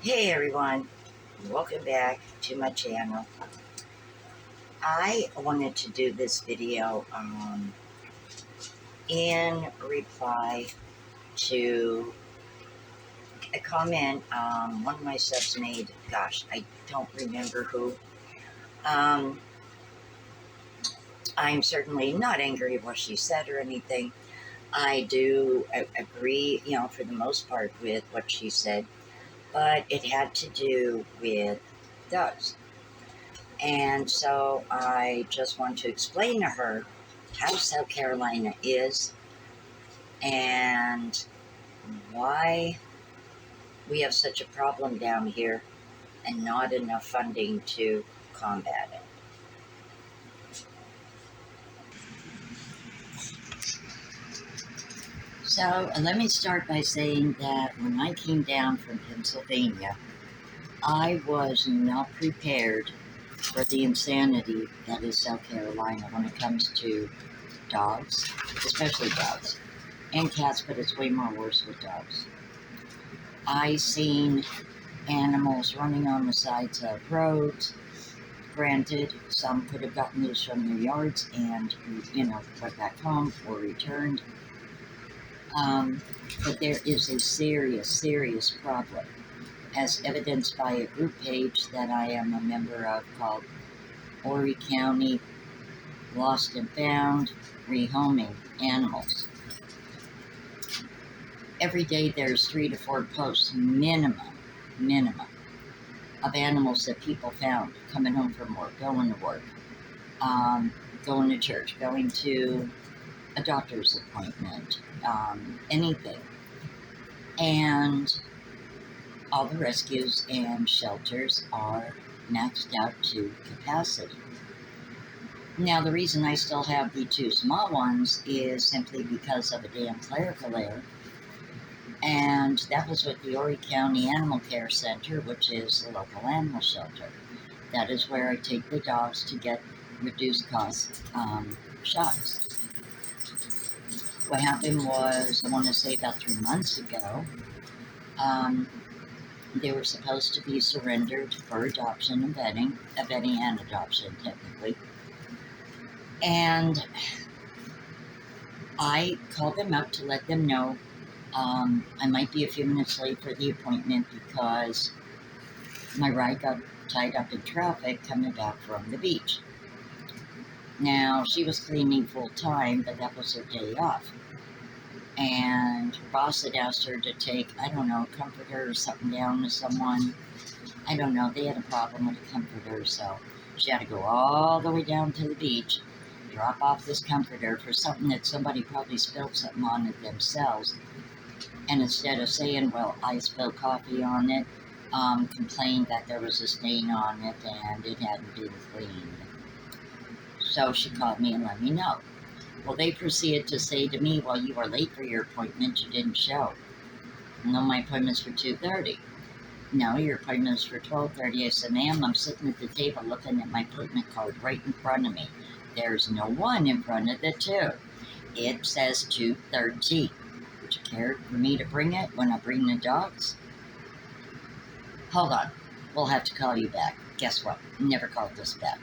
Hey everyone, welcome back to my channel. I wanted to do this video in reply to a comment one of my subs made. Gosh, I don't remember who. I'm certainly not angry at what she said or anything. I do agree, for the most part with what she said, but it had to do with dogz. And so I just want to explain to her how South Carolina is and why we have such a problem down here and not enough funding to combat it. So let me start by saying that when I came down from Pennsylvania, I was not prepared for the insanity that is South Carolina when it comes to dogs, especially dogs, and cats, but it's way more worse with dogs. I seen animals running on the sides of roads. Granted, some could have gotten loose from their yards and, went back home or returned. But there is a serious problem, as evidenced by a group page that I am a member of called Horry County Lost and Found Rehoming Animals. Every day there's 3 to 4 posts minimum of animals that people found coming home from work, going to work, going to church, going to a doctor's appointment, anything. And all the rescues and shelters are maxed out to capacity. Now, the reason I still have the 2 small ones is simply because of a damn clerical error. And that was with the Horry County Animal Care Center, which is the local animal shelter. That is where I take the dogs to get reduced cost shots. What happened was, I want to say about 3 months ago, they were supposed to be surrendered for adoption and vetting and adoption technically. And I called them up to let them know I might be a few minutes late for the appointment because my ride got tied up in traffic coming back from the beach. Now, she was cleaning full time, but that was her day off. And her boss had asked her to take, I don't know, a comforter or something down to someone. I don't know, they had a problem with a comforter, so she had to go all the way down to the beach, drop off this comforter for something that somebody probably spilled something on it themselves. And instead of saying, well, I spilled coffee on it, complained that there was a stain on it and it hadn't been cleaned. So she called me and let me know. Well, they proceeded to say to me, well, you were late for your appointment, you didn't show. No, my appointment's for 2:30. No, your appointment's for 12:30. I said, ma'am, I'm sitting at the table looking at my appointment card right in front of me. There's no 1 in front of the 2. It says 2:30. Would you care for me to bring it when I bring the dogs? Hold on. We'll have to call you back. Guess what? Never called us back.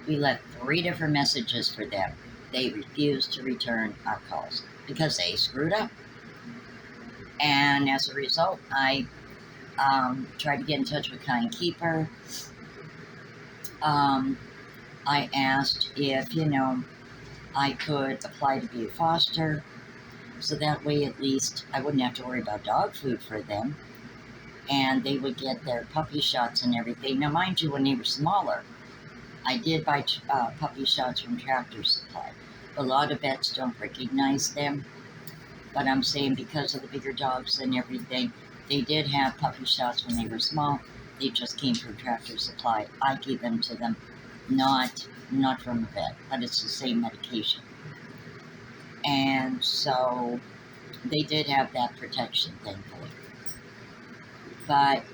We left 3 different messages for them. They refused to return our calls because they screwed up. And as a result, I tried to get in touch with Kind Keeper. I asked if, I could apply to be a foster. So that way, at least, I wouldn't have to worry about dog food for them. And they would get their puppy shots and everything. Now, mind you, when they were smaller, I did buy puppy shots from Tractor Supply. A lot of vets don't recognize them. But I'm saying because of the bigger dogs and everything, they did have puppy shots when they were small. They just came from Tractor Supply. I gave them to them, not from a vet, but it's the same medication. And so they did have that protection, thankfully. But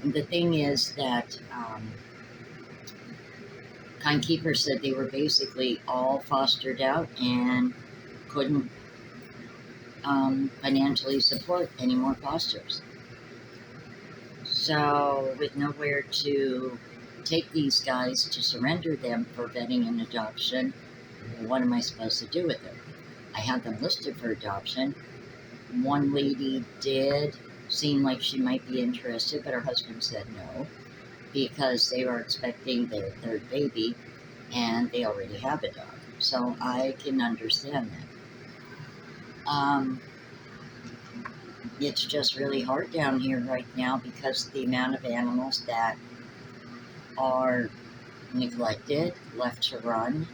the thing is that Kind Keeper said they were basically all fostered out and couldn't financially support any more fosters. So, with nowhere to take these guys to surrender them for vetting and adoption, what am I supposed to do with them? I had them listed for adoption. One lady did seem like she might be interested, but her husband said no because they were expecting their third baby and they already have a dog. So I can understand that. It's just really hard down here right now because of the amount of animals that are neglected, left to run,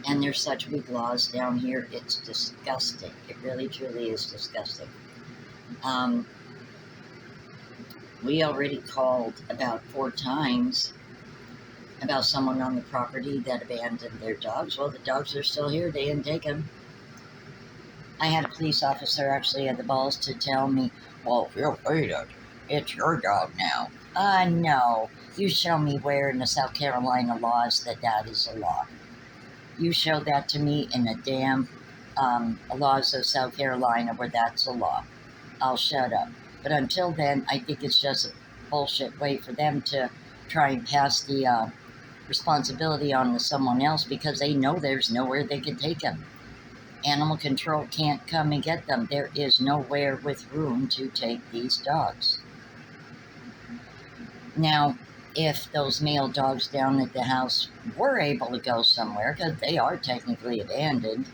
and there's such big laws down here. It's disgusting. It really, truly is disgusting. Um, we already called about 4 times about someone on the property that abandoned their dogs. Well, the dogs are still here. They didn't take them. I had a police officer actually had the balls to tell me, well, if you feed it, it's your dog now. No. You show me where in the South Carolina laws that is a law. You show that to me in the damn laws of South Carolina where that's a law. I'll shut up. But until then, I think it's just a bullshit way for them to try and pass the responsibility on to someone else because they know there's nowhere they can take them. Animal control can't come and get them. There is nowhere with room to take these dogs. Now, if those male dogs down at the house were able to go somewhere, because they are technically abandoned,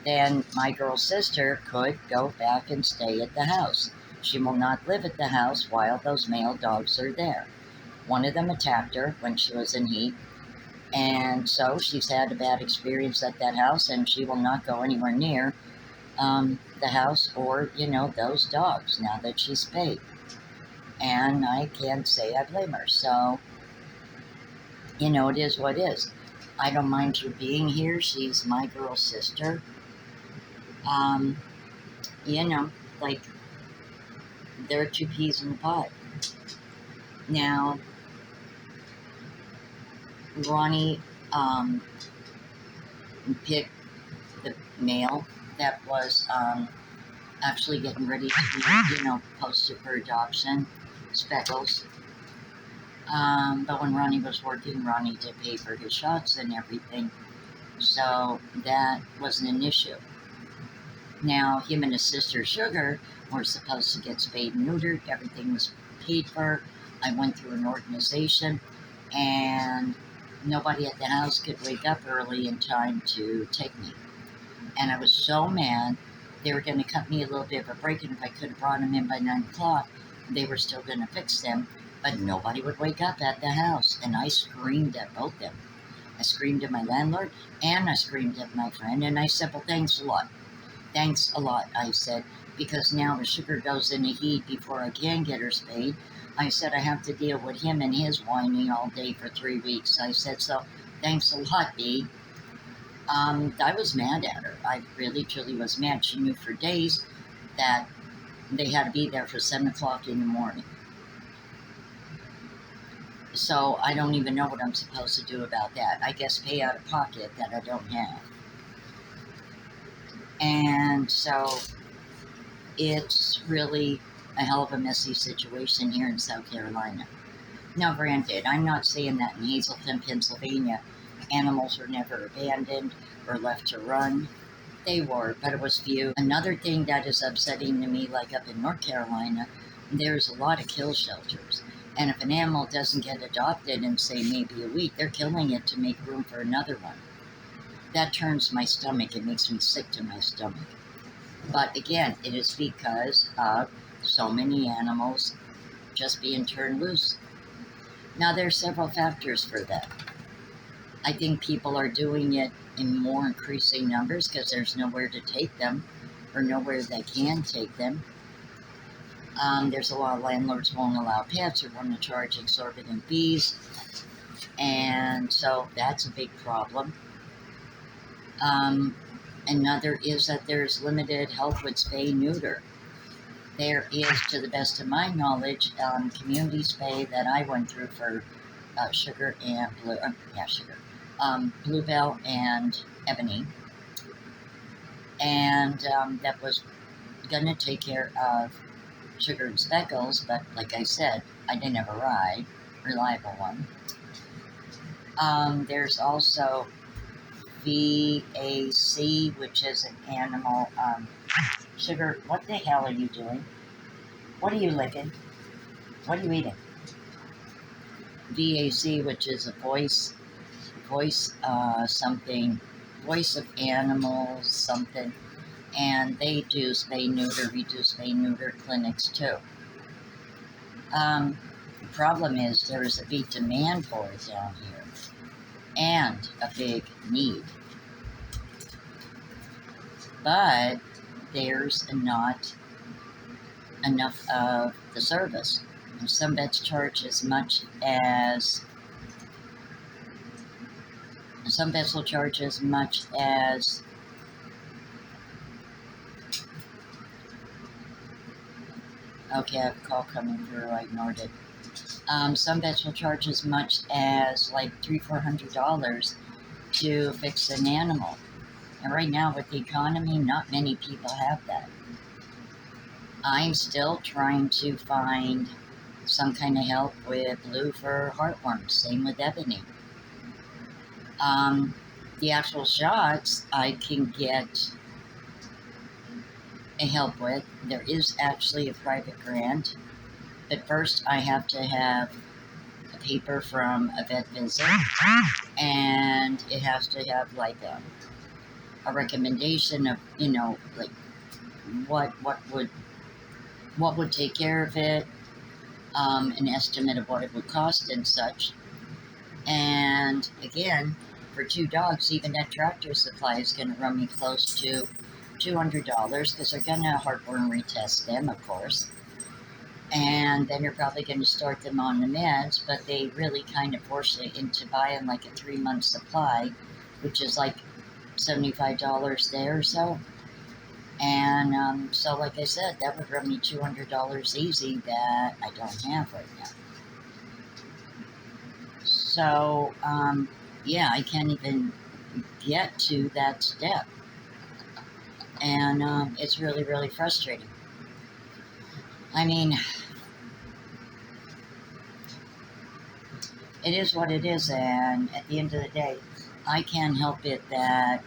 then my girl sister could go back and stay at the house. She will not live at the house while those male dogs are there. One of them attacked her when she was in heat, and so she's had a bad experience at that house, and she will not go anywhere near the house or, those dogs now that she's paid. And I can't say I blame her. So, it is what it is. I don't mind her being here. She's my girl sister. Like, there are 2 peas in the pot. Now, Ronnie picked the male that was actually getting ready to be, posted for adoption, Speckles. But when Ronnie was working, Ronnie did pay for his shots and everything, so that wasn't an issue. Now, him and his sister Sugar were supposed to get spayed and neutered. Everything was paid for. I went through an organization, and nobody at the house could wake up early in time to take me. And I was so mad. They were going to cut me a little bit of a break, and if I could have brought them in by 9 o'clock, they were still going to fix them. But nobody would wake up at the house, and I screamed at both of them. I screamed at my landlord, and I screamed at my friend, and I said, well, thanks a lot. Thanks a lot, I said, because now if Sugar goes into heat before I can get her spayed, I said I have to deal with him and his whining all day for 3 weeks. I said, so thanks a lot, Dee. I was mad at her. I really, truly was mad. She knew for days that they had to be there for 7 o'clock in the morning. So I don't even know what I'm supposed to do about that. I guess pay out of pocket that I don't have. And so it's really a hell of a messy situation here in South Carolina. Now, granted, I'm not saying that in Hazleton, Pennsylvania, animals were never abandoned or left to run. They were, but it was few. Another thing that is upsetting to me, like up in North Carolina, there's a lot of kill shelters. And if an animal doesn't get adopted in, say, maybe a week, they're killing it to make room for another one. That turns my stomach. It makes me sick to my stomach. But again, it is because of so many animals just being turned loose. Now, there are several factors for that. I think people are doing it in more increasing numbers because there's nowhere to take them or nowhere they can take them. There's a lot of landlords who won't allow pets or want to charge exorbitant fees. And so that's a big problem. Another is that there's limited health with spay neuter. There is, to the best of my knowledge, community spay that I went through for Sugar and Bluebell and Ebony. And that was going to take care of Sugar and Speckles, but like I said, I didn't have a reliable one. There's also VAC, which is an animal. Sugar, what the hell are you doing? What are you licking? What are you eating? VAC, which is a something, voice of animals, something, and they do reduce spay neuter clinics too. The problem is there is a big demand for it down here, and a big need. But there's not enough of the service. And some vets charge as much as, some vets will charge as much as, okay, I have a call coming through, I ignored it. Some vets will charge as much as like $300-400 to fix an animal. And right now with the economy, not many people have that. I'm still trying to find some kind of help with blue for heartworms, same with ebony. The actual shots I can get a help with. There is actually a private grant, but first I have to have a paper from a vet visit, and it has to have like a recommendation of, you know, like what would take care of it, an estimate of what it would cost and such. And again, for 2 dogs, even that Tractor Supply is going to run me close to $200 because they're going to heartworm retest them, of course. And then you're probably going to start them on the meds, but they really kind of force you into buying like a 3-month supply, which is like $75 there or so. And so, like I said, that would run me $200 easy that I don't have right now. So, yeah, I can't even get to that step. And it's really, really frustrating. I mean, it is what it is, and at the end of the day, I can't help it that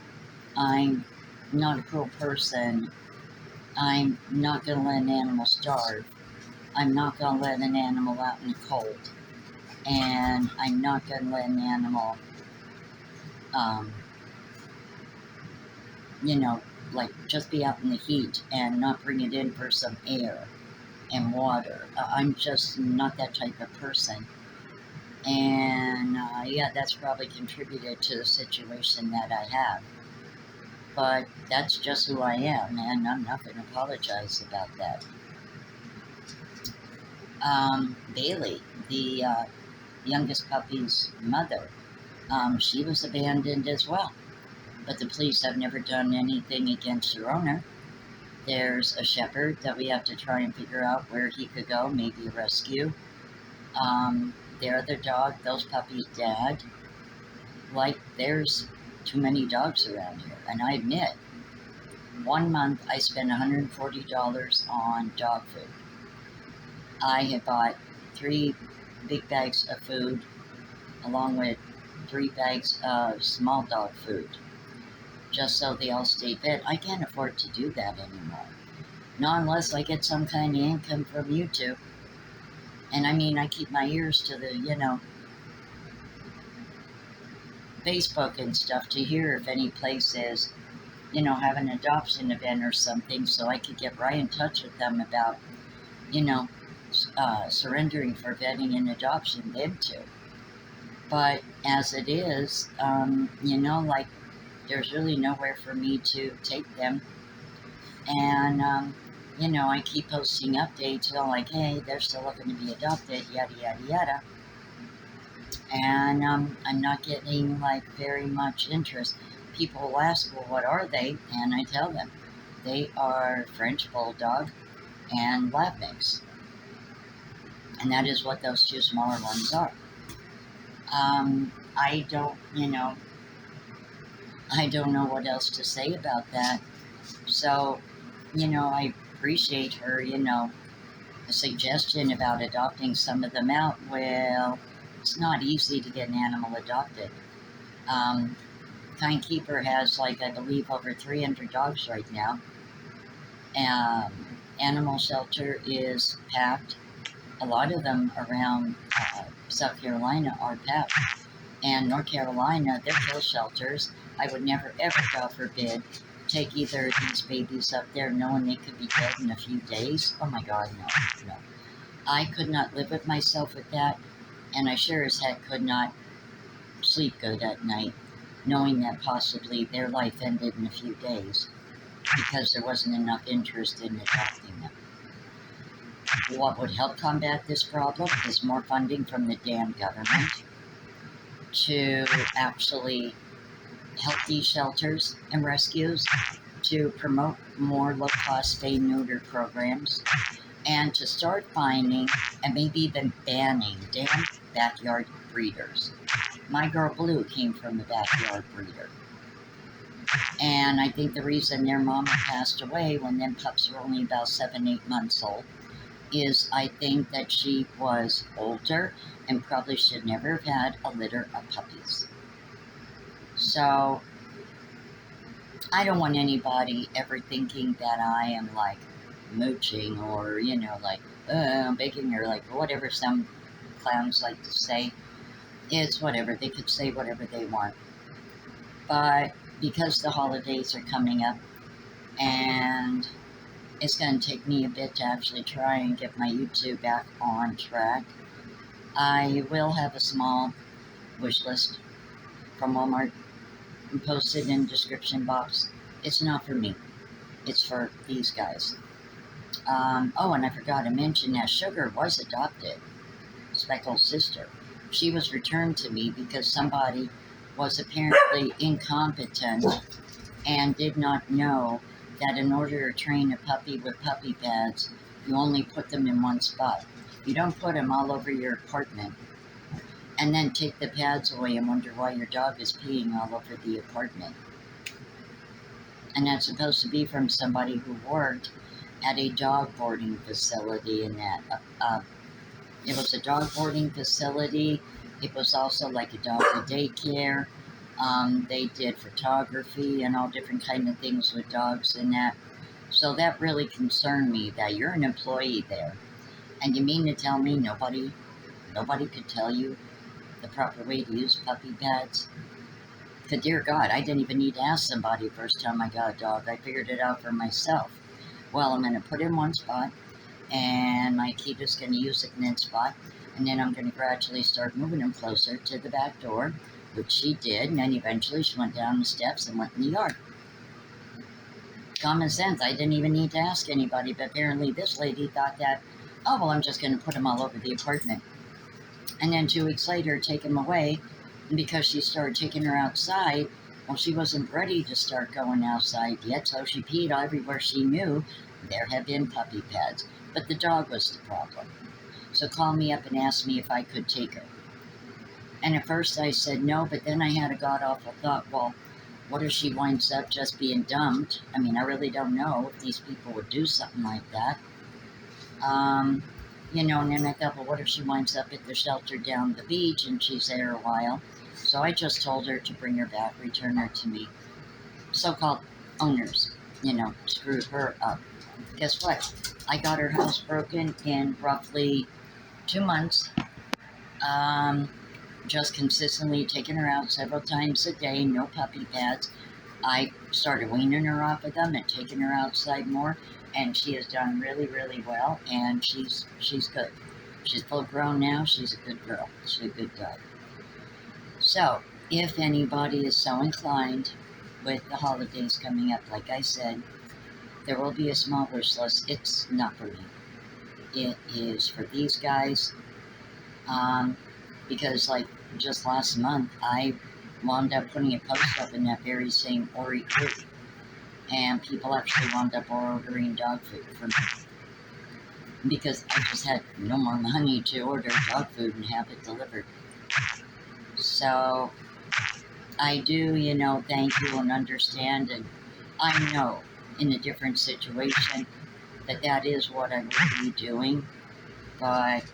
I'm not a cruel person. I'm not going to let an animal starve. I'm not going to let an animal out in the cold. And I'm not going to let an animal, you know, like just be out in the heat and not bring it in for some air and water. I'm just not that type of person. And yeah, that's probably contributed to the situation that I have. But that's just who I am, and I'm not going to apologize about that. Bailey, the youngest puppy's mother, she was abandoned as well. But the police have never done anything against her owner. There's a shepherd that we have to try and figure out where he could go, maybe a rescue. Their other dog, those puppies' dad, like there's too many dogs around here. And I admit, 1 month I spent $140 on dog food. I had bought 3 big bags of food along with 3 bags of small dog food, just so they all stay fed. I can't afford to do that anymore. Not unless I get some kind of income from YouTube. And I mean, I keep my ears to the, you know, Facebook and stuff to hear if any place is, you know, have an adoption event or something, so I could get right in touch with them about, you know, surrendering for vetting and adoption, them too. But as it is, you know, like, there's really nowhere for me to take them. And, you know, I keep posting updates, you know, like, hey, they're still looking to be adopted, yada, yada, yada. And I'm not getting, like, very much interest. People will ask, well, what are they? And I tell them, they are French Bulldog and Lab Mix. And that is what those 2 smaller ones are. I don't, you know, I don't know what else to say about that. So, you know, I appreciate her, you know, a suggestion about adopting some of them out. Well, it's not easy to get an animal adopted. Um, Timekeeper has, like, I believe, over 300 dogs right now. Um, Animal shelter is packed. A lot of them around South Carolina are packed. And North Carolina, their kill shelters, I would never, ever, God forbid, take either of these babies up there knowing they could be dead in a few days. Oh my God, no, no. I could not live with myself with that, and I sure as heck could not sleep good at night, knowing that possibly their life ended in a few days because there wasn't enough interest in adopting them. What would help combat this problem is more funding from the damn government to actually help these shelters and rescues, to promote more low-cost spay-neuter programs, and to start finding and maybe even banning damn backyard breeders. My girl Blue came from a backyard breeder. And I think the reason their mama passed away when them pups were only about 7, 8 months old is I think that she was older and probably should never have had a litter of puppies. So I don't want anybody ever thinking that I am like mooching or, like begging or like whatever some clowns like to say. It's whatever. They could say whatever they want. But because the holidays are coming up and it's going to take me a bit to actually try and get my YouTube back on track, I will have a small wish list from Walmart posted in the description box. It's not for me. It's for these guys. Oh, and I forgot to mention that Sugar was adopted. Speckle's sister. She was returned to me because somebody was apparently incompetent and did not know that in order to train a puppy with puppy pads, you only put them in one spot. You don't put them all over your apartment and then take the pads away and wonder why your dog is peeing all over the apartment. And that's supposed to be from somebody who worked at a dog boarding facility, and that it was a dog boarding facility. It was also like a dog daycare. They did photography and all different kind of things with dogs and that. So that really concerned me that you're an employee there. And you mean to tell me nobody could tell you the proper way to use puppy pads? Because dear God, I didn't even need to ask somebody first time I got a dog. I figured it out for myself. Well, I'm going to put in one spot, and my Akita's going to use it in that spot, and then I'm going to gradually start moving him closer to the back door, which she did, and then eventually she went down the steps and went in the yard. Common sense, I didn't even need to ask anybody, but apparently this lady thought that, oh, well, I'm just going to put him all over the apartment. And then 2 weeks later, take him away, and because she started taking her outside, well, she wasn't ready to start going outside yet, so she peed everywhere she knew there had been puppy pads. But the dog was the problem. So called me up and asked me if I could take her. And at first I said no, but then I had a god-awful thought, well, what if she winds up just being dumped? I mean, I really don't know if these people would do something like that. And then I thought, well, what if she winds up at the shelter down the beach and she's there a while? So I just told her to bring her back, return her to me. So-called owners, screwed her up. Guess what? I got her house broken in roughly 2 months. Just consistently taking her out several times a day, no puppy pads. I started weaning her off of them and taking her outside more, and she has done really, really well, and she's good. She's full grown now. She's a good girl. She's a good dog. So, if anybody is so inclined with the holidays coming up, like I said, there will be a small wish list. It's not for me. It is for these guys, because like just last month, I wound up putting a post up in that very same Ori group, and people actually wound up ordering dog food from me because I just had no more money to order dog food and have it delivered. So I do, thank you and understand, and I know in a different situation that is what I would be doing, but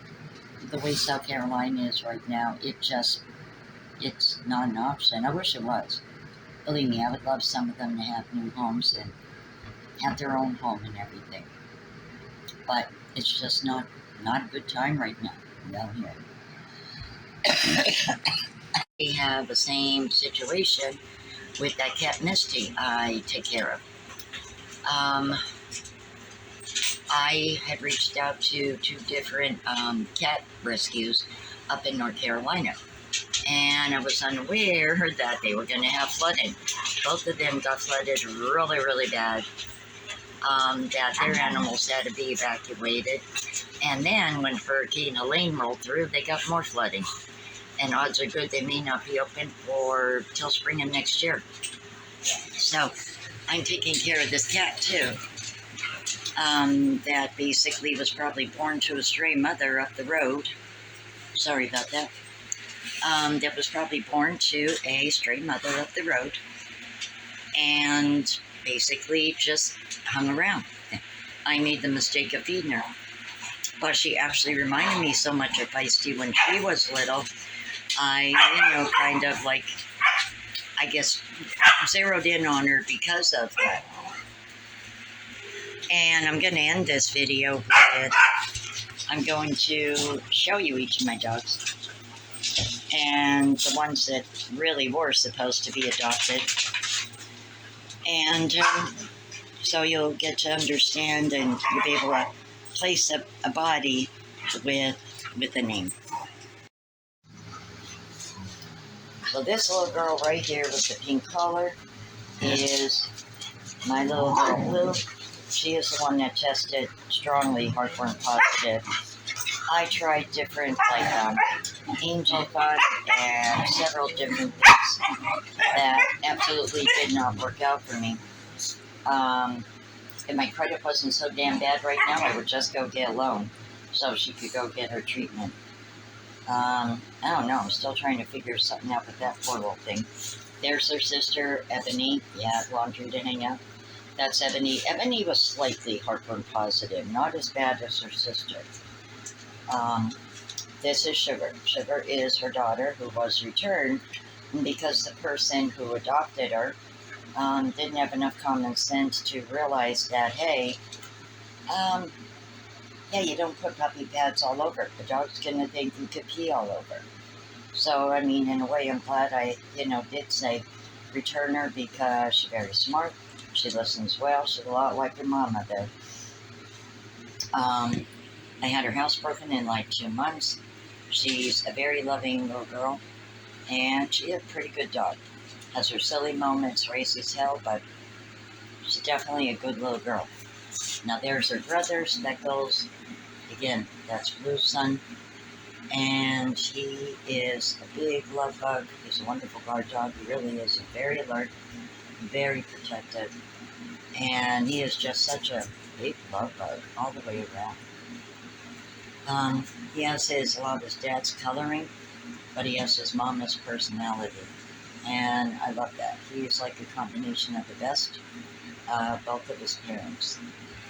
the way South Carolina is right now, it's not an option. I wish it was. Believe me, I would love some of them to have new homes and have their own home and everything. But it's just not a good time right now down here. We have the same situation with that cat Misty I take care of. I had reached out to two different cat rescues up in North Carolina, and I was unaware that they were going to have flooding. Both of them got flooded really, really bad, that their animals had to be evacuated. And then when Hurricane Helene rolled through, they got more flooding. And odds are good they may not be open for till spring of next year. So I'm taking care of this cat too. That basically was probably born to a stray mother up the road. Sorry about that. That was probably born to a stray mother up the road. And basically just hung around. I made the mistake of feeding her. But she actually reminded me so much of Feisty when she was little. I, kind of like, I guess, zeroed in on her because of that. And I'm going to end this video with, I'm going to show you each of my dogs. And the ones that really were supposed to be adopted. And so you'll get to understand and you'll be able to place a body with a name. So this little girl right here with the pink collar is my little girl Blue. She is the one that tested strongly heartworm positive. I tried different, like angel food and several different things that absolutely did not work out for me. If my credit wasn't so damn bad right now, I would just go get a loan so she could go get her treatment. I don't know. I'm still trying to figure something out with that poor little thing. There's her sister, Ebony. Yeah, laundry to hang out. That's Ebony. Ebony was slightly heartburn positive, not as bad as her sister. This is Sugar. Sugar is her daughter who was returned because the person who adopted her didn't have enough common sense to realize that, hey, you don't put puppy pads all over. The dog's going to think you could pee all over. So, I mean, in a way, I'm glad I, did say return her because she's very smart. She listens well. She's a lot like her mama, though. I had her house broken in like 2 months. She's a very loving little girl, and she's a pretty good dog. Has her silly moments, races hell, but she's definitely a good little girl. Now there's her brother, Speckles. Again, that's Blue's son. And he is a big love bug. He's a wonderful guard dog. He really is. Very alert, very protective. And he is just such a big love bug all the way around. He has a lot of his dad's coloring, but he has his mama's personality. And I love that. He's like a combination of the best, both of his parents.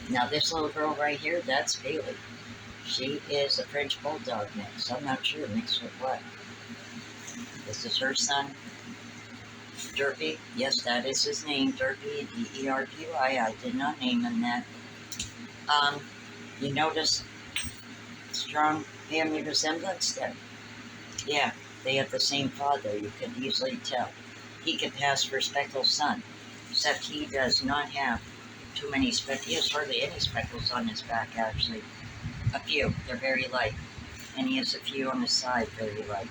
Now this little girl right here, that's Bailey. She is a French Bulldog mix. I'm not sure mixed with what. This is her son, Derpy. Yes, that is his name, Derpy, D-E-R-P-Y. I did not name him that. You notice strong family resemblance there? Yeah, they have the same father. You could easily tell. He could pass for Speckles' son, except he does not have too many speckles. He has hardly any speckles on his back, actually. A few. They're very light. And he has a few on his side, very light.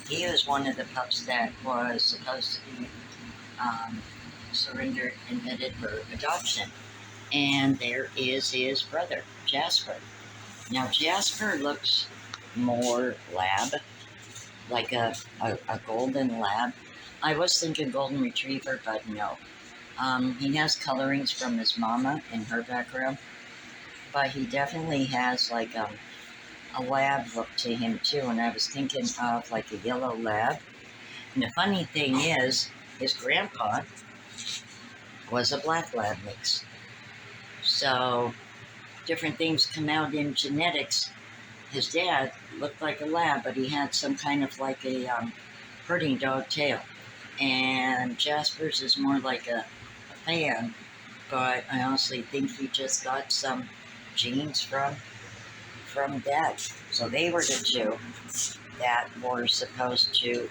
He is one of the pups that was supposed to be surrendered and headed for adoption. And there is his brother, Jasper. Now, Jasper looks more lab, like a golden lab. I was thinking golden retriever, but no. He has colorings from his mama in her background, but he definitely has like a lab look to him too, and I was thinking of like a yellow lab. And the funny thing is, his grandpa was a black lab mix. So different things come out in genetics. His dad looked like a lab, but he had some kind of like a herding dog tail. And Jasper's is more like a fan, but I honestly think he just got some genes from dad. So they were the two that were supposed to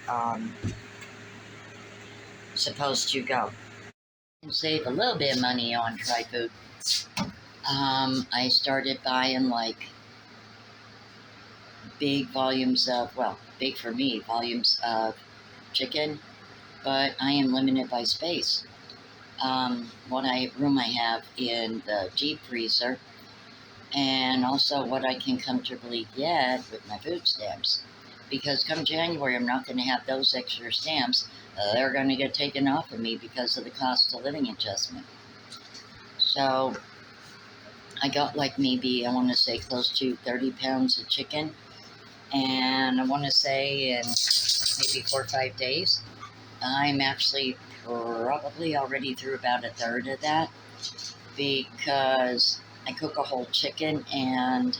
go and save a little bit of money on dry food. I started buying like big volumes of, well, big for me, volumes of chicken, but I am limited by space. Room I have in the deep freezer, and also what I can comfortably get with my food stamps. Because come January, I'm not going to have those extra stamps. They're going to get taken off of me because of the cost of living adjustment. So I got like maybe, I want to say close to 30 pounds of chicken. And I want to say in maybe 4 or 5 days, I'm actually probably already through about a third of that, because I cook a whole chicken and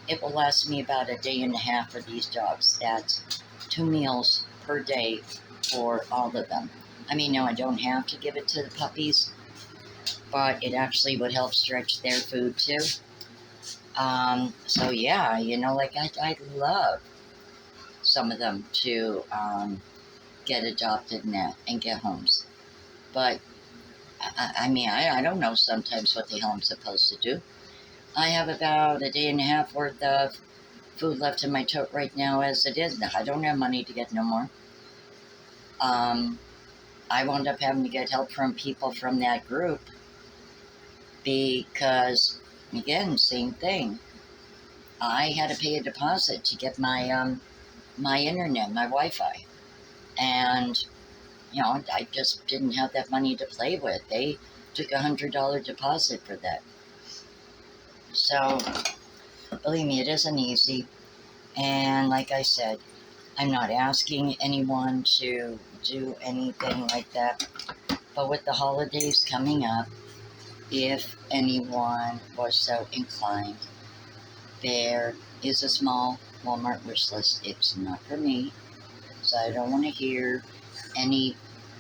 it will last me about a day and a half for these dogs. That's 2 meals per day for all of them. I mean, no, I don't have to give it to the puppies, but it actually would help stretch their food too. So yeah, like I'd love some of them to get adopted and get homes. But I don't know sometimes what the hell I'm supposed to do. I have about a day and a half worth of food left in my tote right now as it is. I don't have money to get no more. I wound up having to get help from people from that group because, again, same thing. I had to pay a deposit to get my my internet, my Wi-Fi, and I just didn't have that money to play with. They took $100 deposit for that. So, believe me, it isn't easy. And like I said, I'm not asking anyone to do anything like that. But with the holidays coming up, if anyone was so inclined, there is a small Walmart wish list. It's not for me, so I don't want to hear any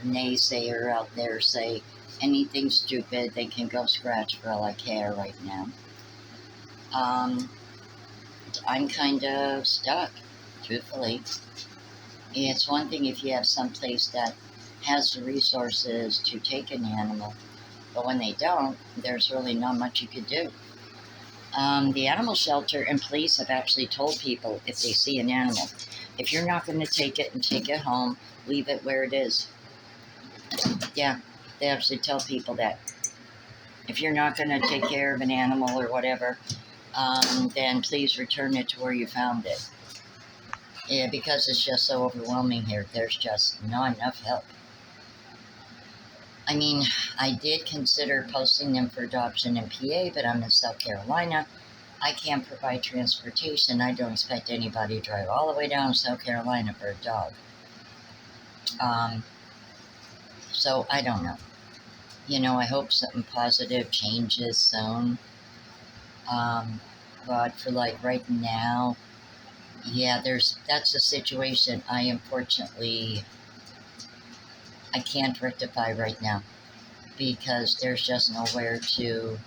naysayer out there say anything stupid. They can go scratch for all I care right now. I'm kind of stuck, truthfully. It's one thing if you have some place that has the resources to take an animal, but when they don't, there's really not much you could do. The animal shelter and police have actually told people if they see an animal, if you're not going to take it and take it home, leave it where it is. Yeah, they actually tell people that. If you're not going to take care of an animal or whatever, then please return it to where you found it. Yeah, because it's just so overwhelming here. There's just not enough help. I mean, I did consider posting them for adoption in PA, but I'm in South Carolina. I can't provide transportation. I don't expect anybody to drive all the way down to South Carolina for a dog. So I don't know. I hope something positive changes soon. But for like right now, yeah, that's a situation unfortunately I can't rectify right now because there's just nowhere to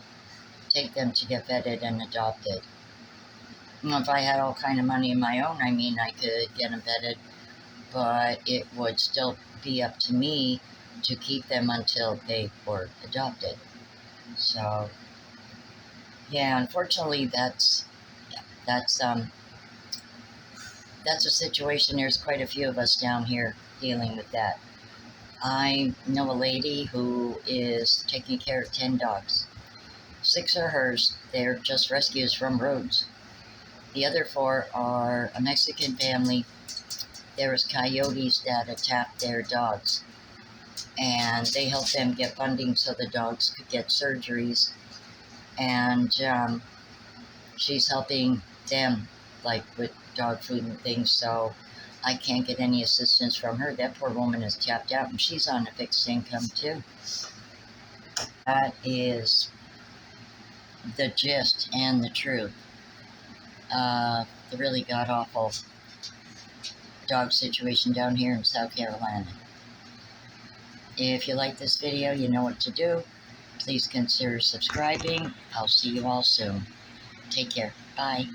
take them to get vetted and adopted. If I had all kind of money of my own, I could get them vetted, but it would still be up to me to keep them until they were adopted. So, yeah, unfortunately, that's a situation. There's quite a few of us down here dealing with that. I know a lady who is taking care of 10 dogs. 6 are hers. They're just rescues from roads. The other 4 are a Mexican family. There was coyotes that attacked their dogs, and they helped them get funding so the dogs could get surgeries. And she's helping them, like with dog food and things. So I can't get any assistance from her. That poor woman is tapped out, and she's on a fixed income too. That is the gist and the truth. The really god-awful dog situation down here in South Carolina. If you like this video, you know what to do. Please consider subscribing. I'll see you all soon. Take care. Bye.